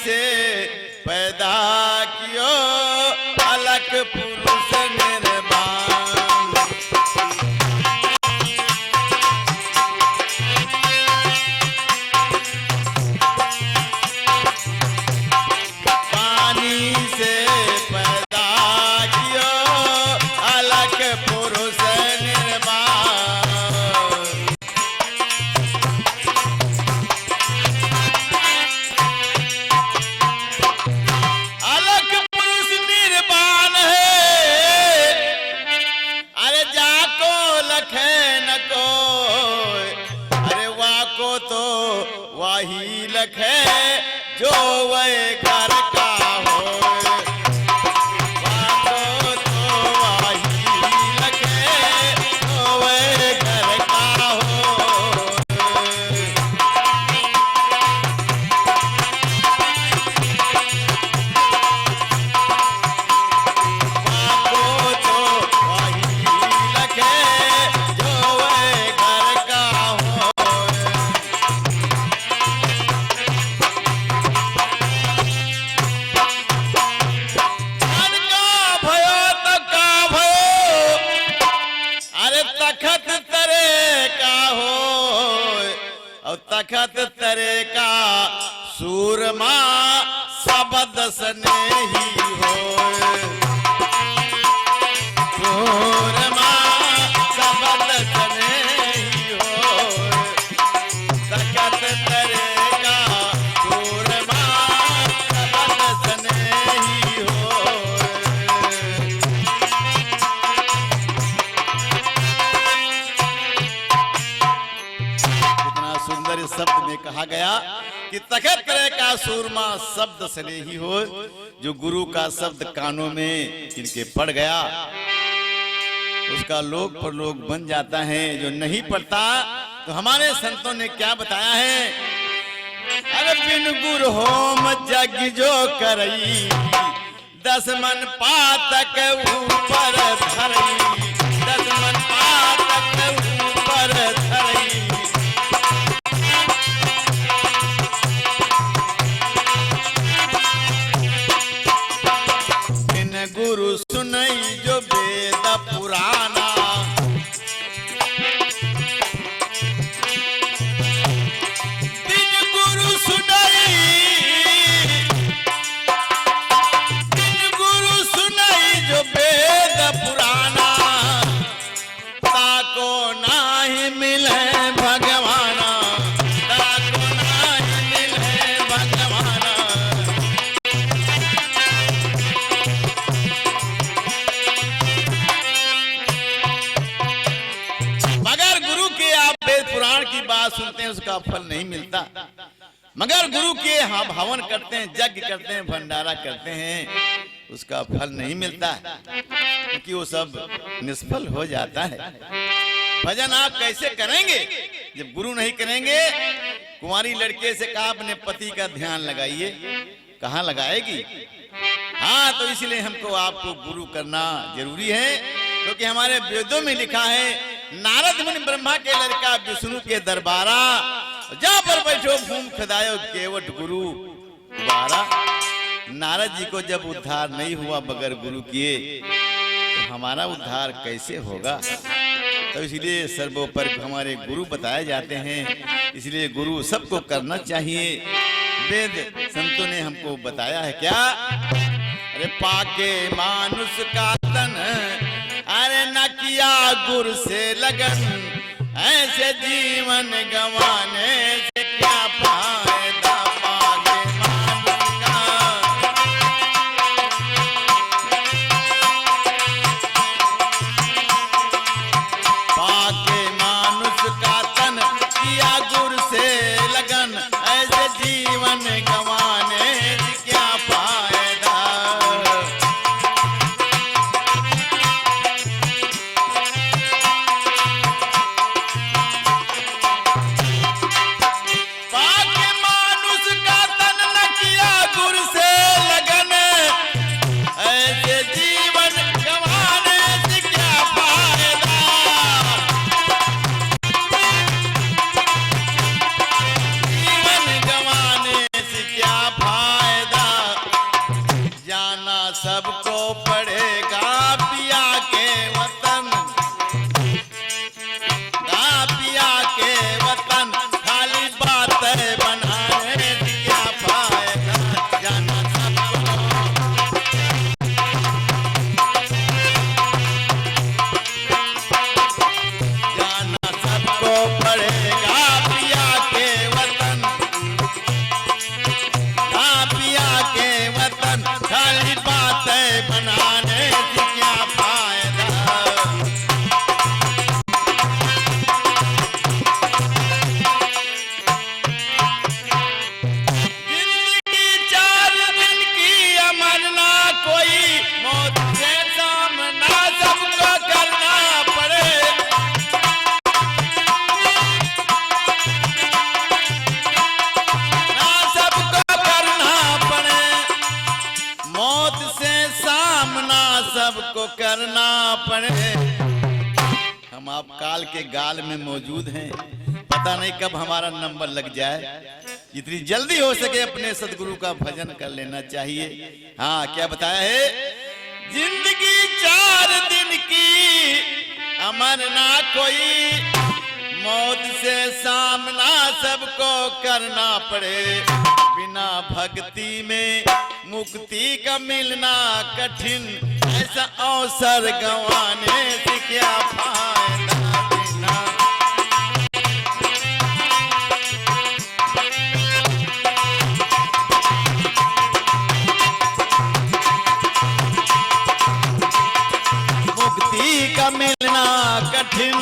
से पैदा कियो अलग पुरुष निर्वाण। पानी से पैदा कियो अलग पुरुष निर्वाण। अलग पुरुष निर्वाण है, अरे जाको लखे न कोई, अरे वाको तो वही लखे जो वह घर का हो। वाको तो वही लखे जो वह घर का हो। वाको तो वही लखे जो वह घर का हो। धन का भयो तो का भयो, अरे तखत तरे का हो। और तखत तरे का सूरमा शब्द स्नेही हो। सूरमा शब्द स्नेही हो। तखत तरे का सूरमा शब्द स्नेही हो। कितना सुंदर इस शब्द में कहा गया कि तखत करे का सूरमा शब्द स्नेही हो। जो गुरु का शब्द कानों में जिनके पड़ गया उसका लोक परलोक बन जाता है। जो नहीं पढ़ता तो हमारे संतों ने क्या बताया है, अरे बिन गुरु होम जग जो करई, 10 मन पातक ऊपर धरई। 10 मन पातक ऊपर धरई। बिन गुरु सुनई जो वेद पुराना, बिन गुरु सुनई, बिन गुरु सुनई जो वेद पुराना, ताको नाही मिले भगवाना। ताको नाही मिले भगवाना। मगर गुरु के आप वेद पुराण की बात सुनते हैं उसका फल नहीं मिलता। मगर गुरु के हम हवन करते हैं, यज्ञ करते हैं, भंडारा करते हैं, उसका फल नहीं मिलता क्योंकि वो सब निष्फल हो जाता है। भजन आप कैसे करेंगे जब गुरु नहीं करेंगे? कुंवारी लड़के से कहा अपने पति का ध्यान लगाइए, कहाँ लगाएगी? हाँ, तो इसलिए हमको आपको गुरु करना जरूरी है क्योंकि हमारे वेदों में लिखा है, नारद मुनि ब्रह्मा के लड़का विष्णु के दरबारा, जहाँ पर बैठो भूम खदायो केवट गुरु द्वारा। नारद जी को जब उद्धार नहीं हुआ बगैर गुरु किए तो हमारा उद्धार कैसे होगा? तो इसलिए सर्वोपरि हमारे गुरु बताए जाते हैं। इसलिए गुरु सबको करना चाहिए। वेद संतों ने हमको बताया है क्या? अरे पाके मानुष का तन, अरे न किया गुरु से लगन, ऐसे जीवन गंवाने से क्या फायदा? पाके मानुष का, पाके मानुष का तन, किया गुरु से लगन, ऐसे जीवन गंवाने से क्या फायदा? हम आप काल के गाल में मौजूद हैं, पता नहीं कब हमारा नंबर लग जाए। जितनी जल्दी हो सके अपने सदगुरु का भजन कर लेना चाहिए। हाँ, क्या बताया है? जिंदगी 4 दिन की अमर ना कोई, मौत से सामना सबको करना पड़े। बिना भक्ति में मुक्ति का मिलना कठिन, ऐसा अवसर गंवाने से क्या फायदा बिना। मुक्ति का मिलना कठिन,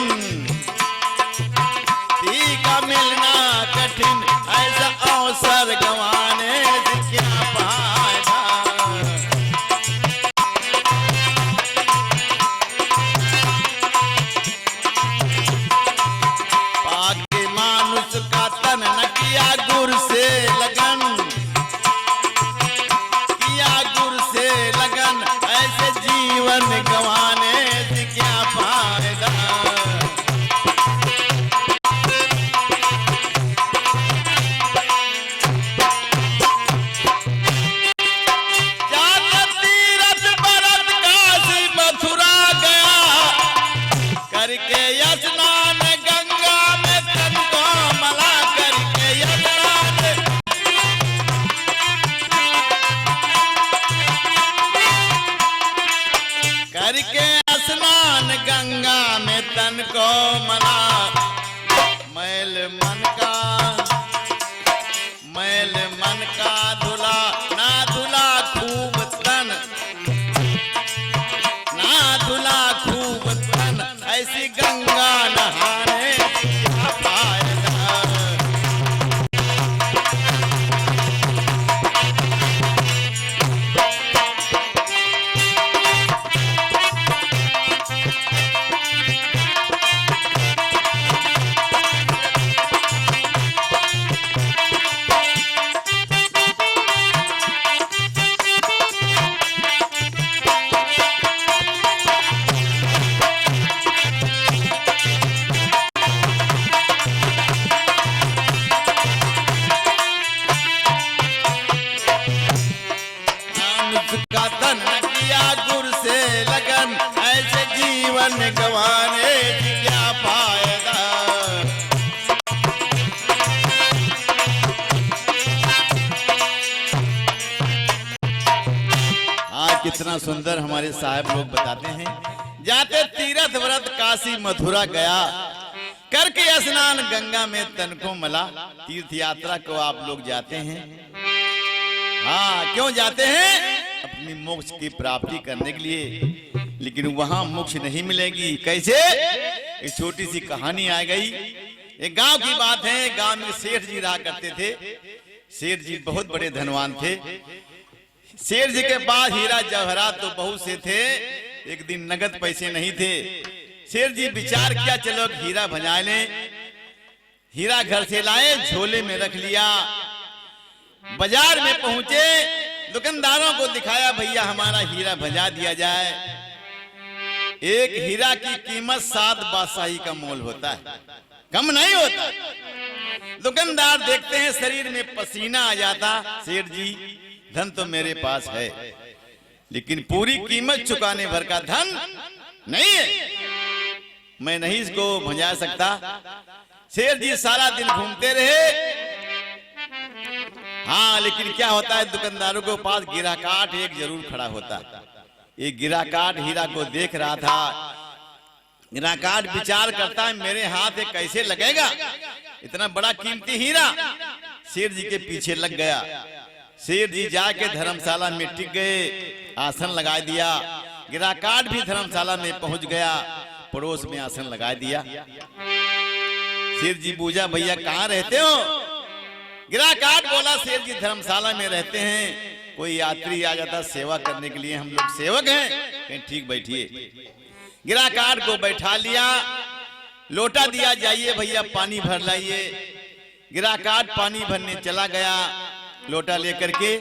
का मिलना कठिन, ऐसा अवसर गंवाने से क्या फायदा। पाके मानुष का तन न किया गुर से लगन, किया गुर से लगन, ऐसे जीवन गंवाने से क्या फायदा। करके स्नान गंगा में तन को मला, करके स्नान गंगा में तन को मला। मैल मन का धुला ना धुला खूब तन, ना धुला खूब तन, ऐसी गंगा नहाने क्या फायदा। का तन किया गुर से लगन, ऐसे जीवन गंवाने की क्या फायदा। आज कितना सुंदर हमारे साहब लोग बताते हैं, जाते तीर्थ व्रत काशी मथुरा गया, करके स्नान गंगा में तन को मला। तीर्थ यात्रा को आप लोग जाते हैं, हाँ क्यों जाते हैं? अपनी मोक्ष की प्राप्ति करने के लिए, लेकिन वहां मोक्ष नहीं मिलेगी। कैसे? एक छोटी सी कहानी आ गई। एक गांव की बात है, गांव में सेठ जी रहा करते थे। सेठ जी बहुत बड़े धनवान थे। सेठ जी के पास हीरा जवाहरात तो बहुत से थे, एक दिन नगद पैसे नहीं थे। सेठ जी विचार किया, चलो हीरा भंजा लें। हीरा घर से लाए, झोले में रख लिया। बाजार में पहुंचे, दुकानदारों को दिखाया, भैया हमारा हीरा भंजा दिया जाए। एक हीरा की कीमत 7 बादशाही का मोल होता है, कम नहीं होता। दुकानदार देखते हैं शरीर में पसीना आ जाता, सेठ जी धन तो मेरे पास है, लेकिन पूरी कीमत चुकाने भर का धन नहीं है, मैं नहीं इसको भंजा सकता। सेठ जी सारा दिन घूमते रहे। हाँ, लेकिन क्या होता है, दुकानदारों के पास गिराकाट एक जरूर खड़ा होता। एक गिराकाट हीरा को देख रहा था। गिराकाट विचार करता है, मेरे हाथ एक कैसे लगेगा इतना बड़ा कीमती हीरा। सेठ जी के पीछे लग गया। सेठ जी जाके धर्मशाला में टिक गए, आसन लगा दिया। गिराकाट भी धर्मशाला में पहुंच गया, पड़ोस में आसन लगा दिया। सेठ जी पूछा, भैया कहाँ रहते हो? गिराकाट बोला, सेठ जी धर्मशाला में रहते हैं, कोई यात्री आ जाता सेवा करने के लिए, हम लोग सेवक हैं। कहीं ठीक बैठिए। गिराकाट को बैठा लिया, लोटा दिया, जाइए भैया पानी भर लाइए। गिराकाट पानी भरने चला गया लोटा लेकर के।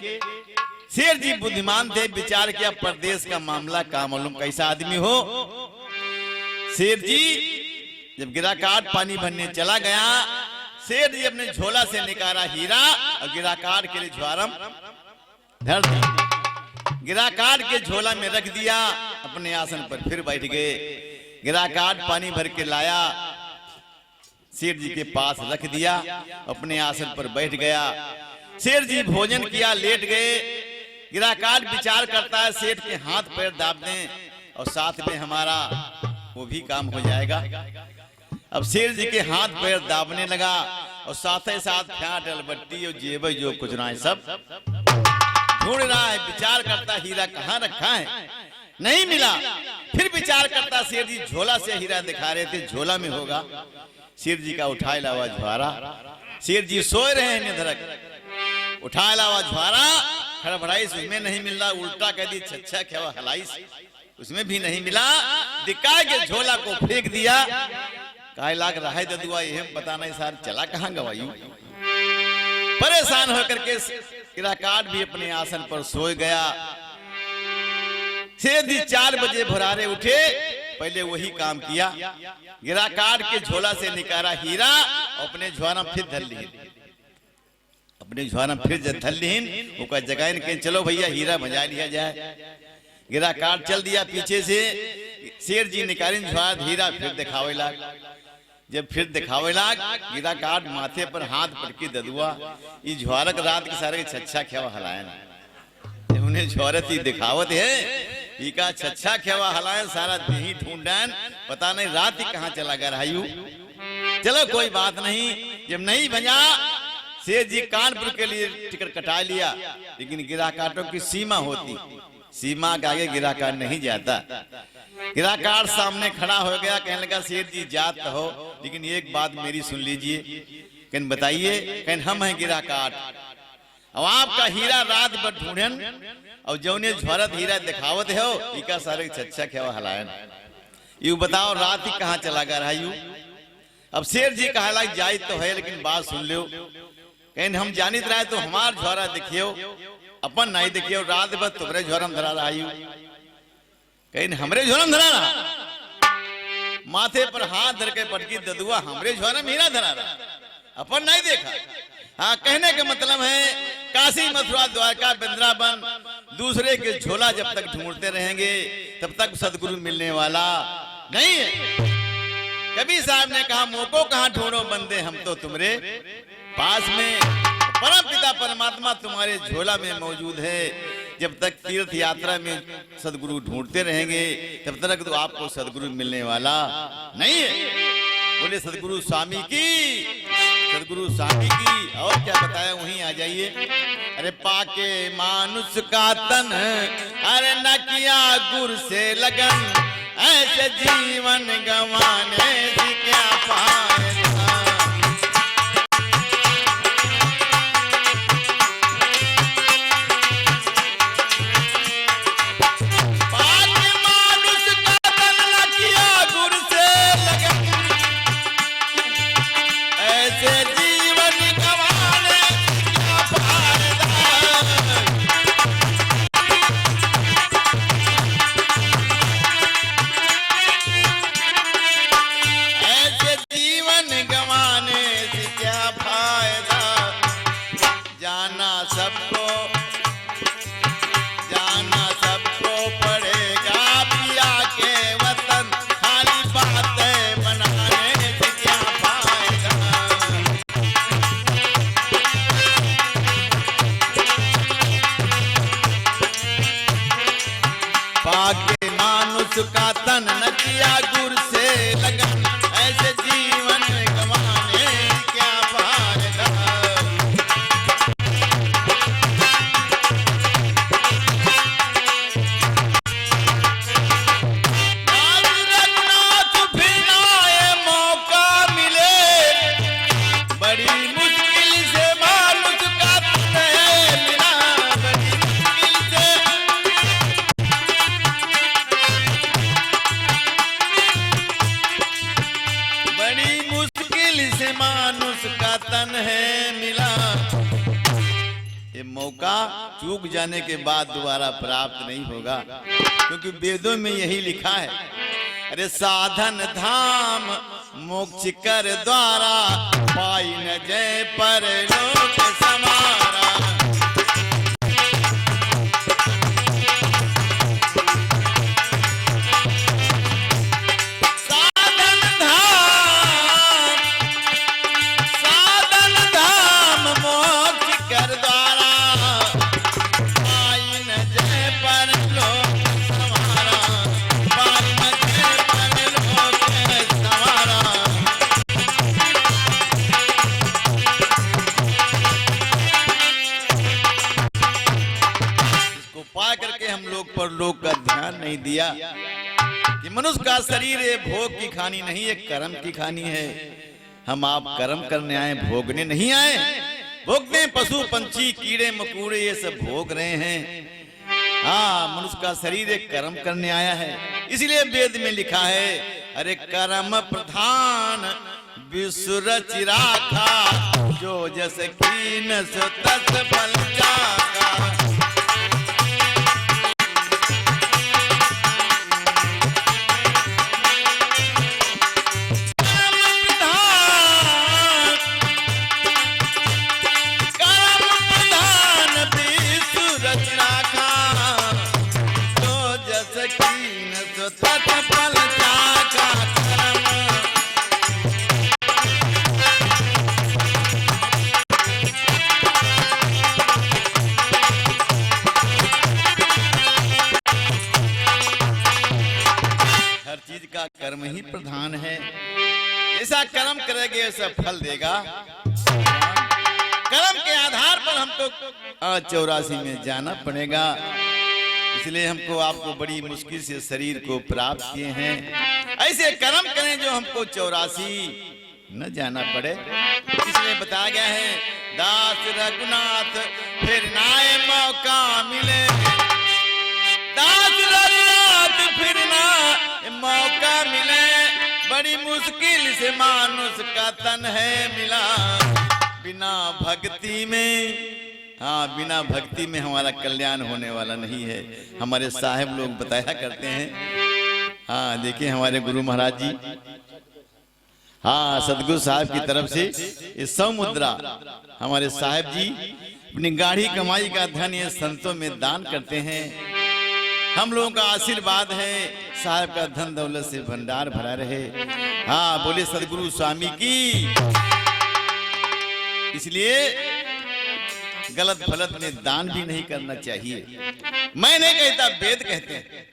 सेठ जी बुद्धिमान थे, विचार किया परदेश का मामला, का मालूम कैसा आदमी हो। सेठ जी जब गिरा काट पानी भरने चला गया, सेठ जी अपने झोला से निकाला हीरा और गिरा काट के लिए ज्वारम धर दिया। गिरा काट के झोला में रख दिया, अपने आसन पर फिर बैठ गए। गिरा काट पानी भर के लाया, सेठ जी के पास रख दिया, अपने आसन पर बैठ गया। सेठ जी भोजन किया, लेट गए। गिरा काट विचार करता है सेठ के हाथ पैर दाब दें और साथ में हमारा वो भी काम हो जाएगा। अब सेठ जी के हाथ पैर दाबने लगा और साथ ही साथ फ्याट अलबट्टी और जेब जो कुछ रहा है सब ढूंढ रहा है। विचार करता हीरा कहाँ रखा है, नहीं मिला। फिर विचार करता सेठ जी झोला से हीरा दिखा रहे थे, झोला में होगा। सेठ जी का उठाए लावा झुआरा, सेठ जी सोए रहे हैं निधरक, उठाए लावा झुआरा खड़बड़ाई, उसमें नहीं मिल रहा। उल्टा कह दी छच्छा खेवा हलाइस, उसमें भी नहीं मिला। दिक्का के झोला को फेंक दिया। काहे लाग रहा है ददुआ, ये पता नहीं सार चला कहाँ गवायू। परेशान होकर के गिरा काट भी अपने आसन पर सोए गया। सेठ जी 4 बजे भोरारे उठे, पहले वही काम किया। गिरा काट के झोला से निकाला हीरा, अपने झोला फिर धर ली, अपने झोला फिर धर लीन। वो जगह के चलो भैया हीरा बजा लिया जाए। गिरा काट चल दिया पीछे से। सेठ जी निकाली झोला, हीरा फिर दिखावे लाग। जब फिर दिखावे लाग, गिरा काट माथे पर हाथ पटकी ददुआ, ये झोरक रात के सारे छच्छा खेवा हलायन। उन्हें झोरत ही दिखावत है, इका छच्छा खेवा हलायन, सारा देही ढूंढन, पता नहीं रात ही कहाँ चला गया रायू। चलो कोई बात नहीं, जब नहीं बजा सेठ जी कानपुर के लिए टिकट कटा लिया। लेकिन गिरा काटों की सीमा होती, सीमा के आगे गिरा काट नहीं जाता। गिरा काट सामने खड़ा हो गया, कहने लगा सेठ जी जात हो, लेकिन एक बात मेरी सुन लीजिए। कहन बताइए, कहन हम हैं गिरा काट, अब आपका हीरा रात भर ढूंढन और जौने झोरत हीरा दिखावत हो, इका सारे छच्छा खेवा हलायन। यू बताओ रात ही कहाँ चला गया यू। अब शेर जी कहा लाग जायज तो है, लेकिन बात सुन लो। कहन हम जानित रहे तो हमार झोरा देखियो, अपन नहीं देखियो। रात भर तुम्हारे झोरम धरा रहा यू, कहीं हमरे झोरम धरा रहा। माथे पर हाथ धर के पटकी ददुआ, हमरे झोरम हीरा धरा रहा, अपन नहीं देखा। हाँ, कहने का मतलब है काशी मथुरा द्वारका वृंदावन दूसरे के झोला जब तक ढूंढते रहेंगे तब तक सदगुरु मिलने वाला नहीं है। कबीर साहब ने कहा मोको कहाँ ढूंढो बंदे, हम तो तुम्हारे पास में, परम पिता परमात्मा तुम्हारे झोला में मौजूद है। जब तक तीर्थ यात्रा में सदगुरु ढूंढते रहेंगे तब तक तो आपको सदगुरु मिलने वाला नहीं है। बोले सदगुरु स्वामी की, सदगुरु स्वामी की। और क्या बताया, वहीं आ जाइए। अरे पाके मानुष का तन, अरे न किया गुर से लगन, ऐसे जीवन गंवाने से क्या फायदा। का तन न किया गुर से लगन, ऐसे जीवन गंवाने क्या फायदा। रघुनाथ फिर आए मौका मिले, बड़ी मुश्किल से मानुष का तन मिला। बड़ी मुश्किल से मानुष का तन है मिला। ये मौका चूक जाने के बाद दोबारा प्राप्त नहीं होगा, क्योंकि वेदों में यही लिखा है अरे साधन धाम मोक्ष कर द्वारा, पाई न जय पर लोक समारा। पर लोग का ध्यान नहीं दिया कि मनुष्य का शरीर ये भोग की खानी नहीं, ये कर्म की खानी है। हम आप कर्म करने आए, भोगने नहीं आए। भोगते हैं पशु पंछी कीड़े मकोड़े, ये सब भोग रहे हैं। हाँ, मनुष्य का शरीर एक कर्म करने आया है। इसलिए वेद में लिखा है, अरे कर्म प्रधान विश्व रचि राखा, जो जस कीन सो तस फल चाखा। कर्म ही प्रधान है। ऐसा कर्म करेंगे ऐसा फल देगा। कर्म के आधार पर हमको 84 में जाना पड़ेगा। इसलिए हमको आपको बड़ी मुश्किल से शरीर को प्राप्त किए हैं। ऐसे कर्म करें जो हमको 84 न जाना पड़े। इसलिए बताया गया है, दास रघुनाथ फिर नाए मौका मिले, दास रघुनाथ फिर ना मौका मिले, बड़ी मुश्किल से मानुष का तन है मिला। बिना भक्ति में, हाँ, बिना भक्ति में हमारा कल्याण होने वाला नहीं है। हमारे साहब लोग बताया करते हैं। हाँ, देखिए हमारे गुरु महाराज जी, हाँ, सदगुरु साहब की तरफ से ये 100 मुद्रा हमारे साहब जी अपनी गाढ़ी कमाई का धन ये संतों में दान करते हैं। हम लोगों का आशीर्वाद है, साहब का धन दौलत से भंडार भरा रहे। हाँ, बोले सदगुरु स्वामी की। इसलिए गलत फलत में दान भी नहीं करना चाहिए। मैं नहीं कहता, वेद कहते हैं।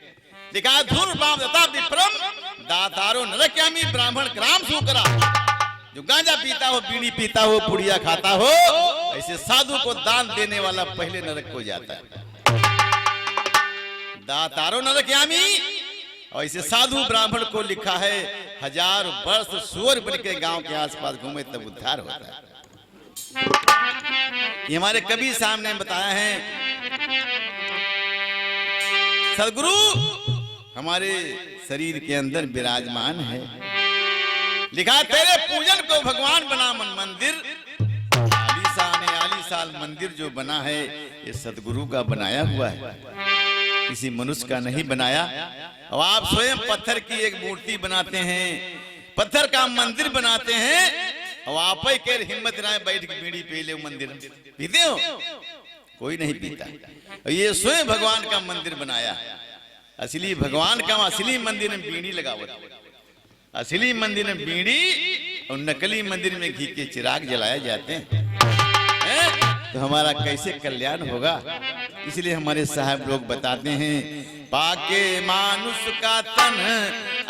लिखा धूर बाम दता विप्रम दातारो नरक्यामी ब्राह्मण ग्राम सुकरा। जो गांजा पीता हो, बीड़ी पीता हो, पुड़िया खाता हो, ऐसे साधु को दान देने वाला पहले नरक को जाता है। दातारो नरक्यामी, और ऐसे साधु ब्राह्मण को लिखा है 1000 वर्ष सुअर बन के गांव के आसपास घूमे तब उद्धार होता है। ये हमारे कबीर सामने बताया है। सदगुरु हमारे शरीर के अंदर विराजमान है। लिखा तेरे पूजन को भगवान बना मन मंदिर। आलीशान मंदिर जो बना है ये सदगुरु का बनाया हुआ है, किसी मनुष्य का नहीं बनाया। और आप स्वयं पत्थर की एक मूर्ति बनाते हैं, पत्थर का मंदिर बनाते हैं, और आप ही के हिम्मत ना बैठ के बीड़ी पी ले। मंदिर पीते हो? कोई नहीं पीता। और ये स्वयं भगवान का मंदिर बनाया। असली भगवान का असली मंदिर में बीड़ी लगावत, असली मंदिर में बीड़ी और नकली मंदिर में घी के चिराग जलाए जाते हैं। तो हमारा कैसे कल्याण होगा? इसलिए हमारे साहब लोग बताते हैं, पाके मानुष का तन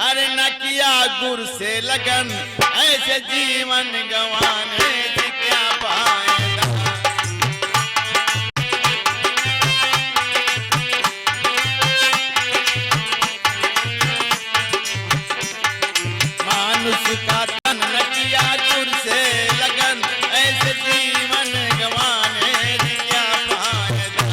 अरे न किया गुर से लगन, ऐसे जीवन गंवाने से क्या पाएगा। मानुष का तन न किया गुर से लगन, ऐसे जीवन गंवाने से क्या फायदा।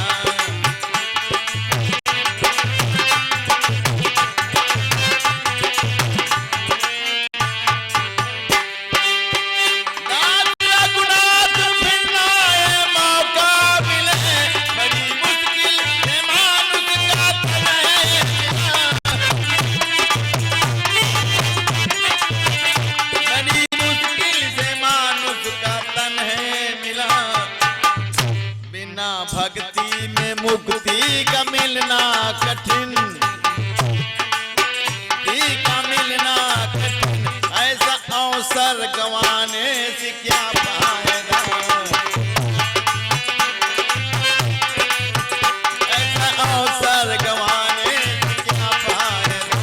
क्या फायदा, ऐसा अवसर गंवाने से क्या फायदा।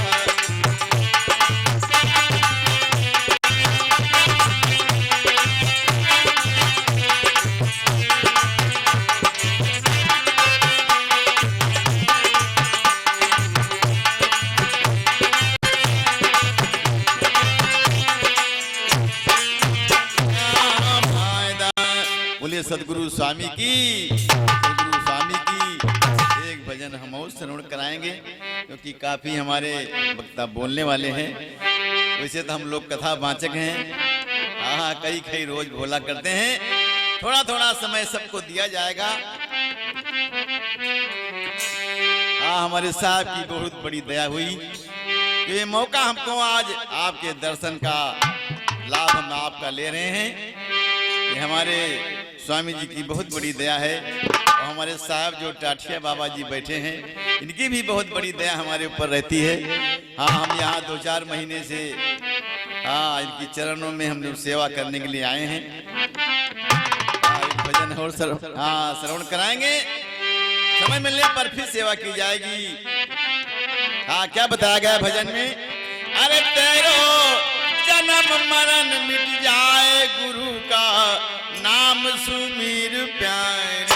बोलिए सदगुरु स्वामी की, सदगुरु स्वामी की। एक भजन हम और श्रवण कराएंगे क्योंकि काफी हमारे वक्ता बोलने वाले हैं। वैसे तो हम लोग कथा वाचक हैं, हाँ कई रोज बोला करते हैं, थोड़ा थोड़ा समय सबको दिया जाएगा। हाँ हमारे साहब की बहुत बड़ी दया हुई, ये मौका हमको आज आपके दर्शन का लाभ हम आपका ले रहे हैं। ये हमारे स्वामी जी की बहुत बड़ी दया है और हमारे साहब जो टाठिया बाबा जी बैठे हैं इनकी भी बहुत बड़ी दया हमारे ऊपर रहती है। हाँ हम यहाँ 2-4 महीने से हाँ इनकी चरणों में हम लोग सेवा करने के लिए आए हैं। एक भजन और श्रवण कराएंगे, समय मिलने पर फिर सेवा की जाएगी। हाँ क्या बताया गया भजन में, अरे तेरो जन्म मरण मिट जाए, गुरु का नाम सुमीर प्यारे।